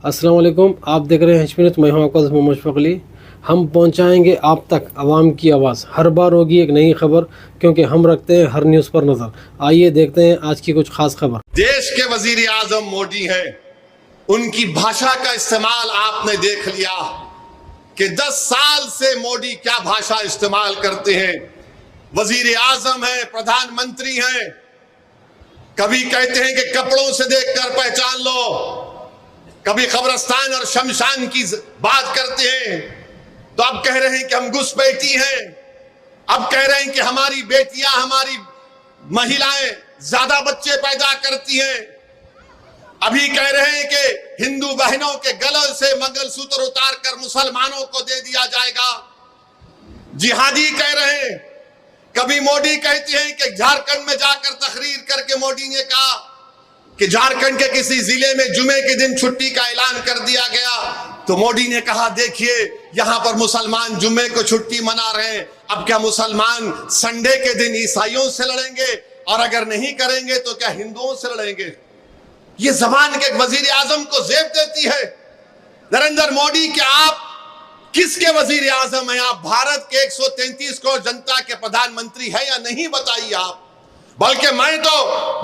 अस्सलाम वालेकुम, आप देख रहे हैं एचपी न्यूज़। मैं हूं आपका दोस्त मोहम्मद शफीक अली। हम पहुंचाएंगे आप तक आवाम की आवाज़। हर बार होगी एक नई खबर, क्योंकि हम रखते हैं हर न्यूज़ पर नज़र। आइए देखते हैं आज की कुछ खास खबर। देश के वजीर आजम मोदी हैं, उनकी भाषा का इस्तेमाल आपने देख लिया कि 10 साल से मोदी क्या भाषा इस्तेमाल करते हैं। वजीर आजम है, प्रधानमंत्री हैं, कभी कहते हैं कि कपड़ों से देखकर पहचान लो, कभी कब्रिस्तान और शमशान की बात करते हैं, तो अब कह रहे हैं कि हम घुसपैठी हैं, अब कह रहे हैं कि हमारी बेटियां, हमारी महिलाएं ज्यादा बच्चे पैदा करती हैं, अभी कह रहे हैं कि हिंदू बहनों के गले से मंगलसूत्र उतार कर मुसलमानों को दे दिया जाएगा, जिहादी कह रहे हैं। कभी मोदी कहते हैं कि झारखंड में जाकर तकरीर करके मोदी ने कहा कि झारखंड के किसी जिले में जुमे के दिन छुट्टी का ऐलान कर दिया गया, तो मोदी ने कहा देखिए यहां पर मुसलमान जुमे को छुट्टी मना रहे हैं, अब क्या मुसलमान संडे के दिन ईसाइयों से लड़ेंगे, और अगर नहीं करेंगे तो क्या हिंदुओं से लड़ेंगे। ये जबान के वजीर आजम को जेब देती है। नरेंद्र मोदी, क्या आप किसके वजीर आजम हैं? आप भारत के 133 करोड़ जनता के प्रधानमंत्री हैं या नहीं, बताइए आप। बल्कि मैं तो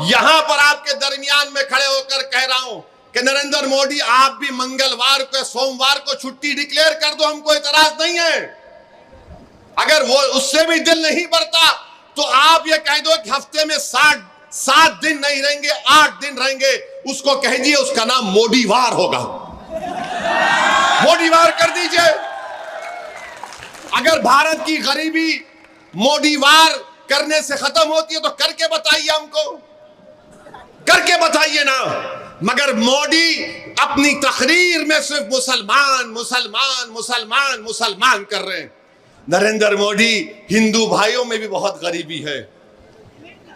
यहां पर आपके दरमियान में खड़े होकर कह रहा हूं कि नरेंद्र मोदी, आप भी मंगलवार को, सोमवार को छुट्टी डिक्लेयर कर दो, हमको इतराज नहीं है। अगर वो उससे भी दिल नहीं भरता तो आप ये कह दो कि हफ्ते में 7 दिन नहीं रहेंगे, 8 दिन रहेंगे, उसको कह दिए, उसका नाम मोदीवार होगा। मोदीवार कर दीजिए। अगर भारत की गरीबी मोदीवार करने से खत्म होती है तो करके बताइए, हमको करके बताइए ना। मगर मोदी अपनी तकरीर में सिर्फ मुसलमान मुसलमान मुसलमान मुसलमान कर रहे हैं। नरेंद्र मोदी, हिंदू भाइयों में भी बहुत गरीबी है,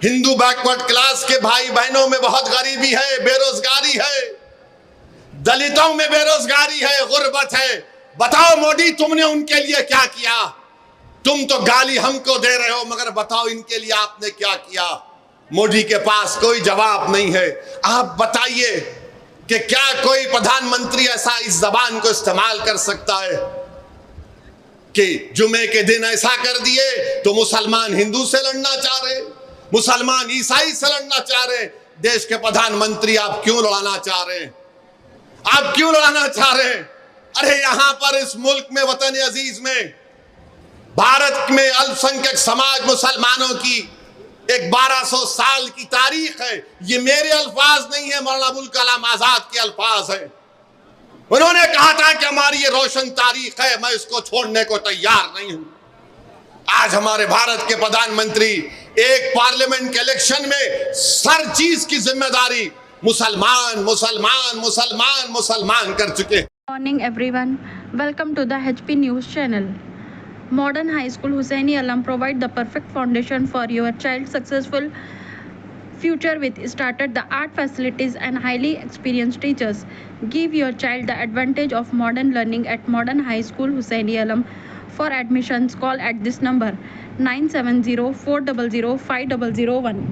हिंदू बैकवर्ड क्लास के भाई बहनों में बहुत गरीबी है, बेरोजगारी है, दलितों में बेरोजगारी है, गुर्बत है। बताओ मोदी, तुमने उनके लिए क्या किया? तुम तो गाली हमको दे रहे हो, मगर बताओ इनके लिए आपने क्या किया? मोदी के पास कोई जवाब नहीं है। आप बताइए कि क्या कोई प्रधानमंत्री ऐसा इस जबान को इस्तेमाल कर सकता है कि जुमे के दिन ऐसा कर दिए तो मुसलमान हिंदू से लड़ना चाह रहे, मुसलमान ईसाई से लड़ना चाह रहे। देश के प्रधानमंत्री, आप क्यों लड़ाना चाह रहे हैं? आप क्यों लड़ाना चाह रहे हैं? अरे यहां पर इस मुल्क में, वतन अजीज में, भारत में अल्पसंख्यक समाज मुसलमानों की एक 1200 साल की तारीख है। ये मेरे अल्फाज नहीं है, मौलाना अबुल कलाम आजाद के अल्फाज है। उन्होंने कहा था कि हमारी ये रोशन तारीख है, मैं इसको छोड़ने को तैयार नहीं हूं। आज हमारे भारत के प्रधानमंत्री एक पार्लियामेंट के इलेक्शन में हर चीज की जिम्मेदारी मुसलमान मुसलमान मुसलमान मुसलमान कर चुके हैं। Morning everyone, welcome to the HP News channel. Modern High School Hussaini Alam provide the perfect foundation for your child's successful future with state-of-the-art facilities and highly experienced teachers. Give your child the advantage of modern learning at Modern High School Hussaini Alam. For admissions, call at this number 970 400 5001.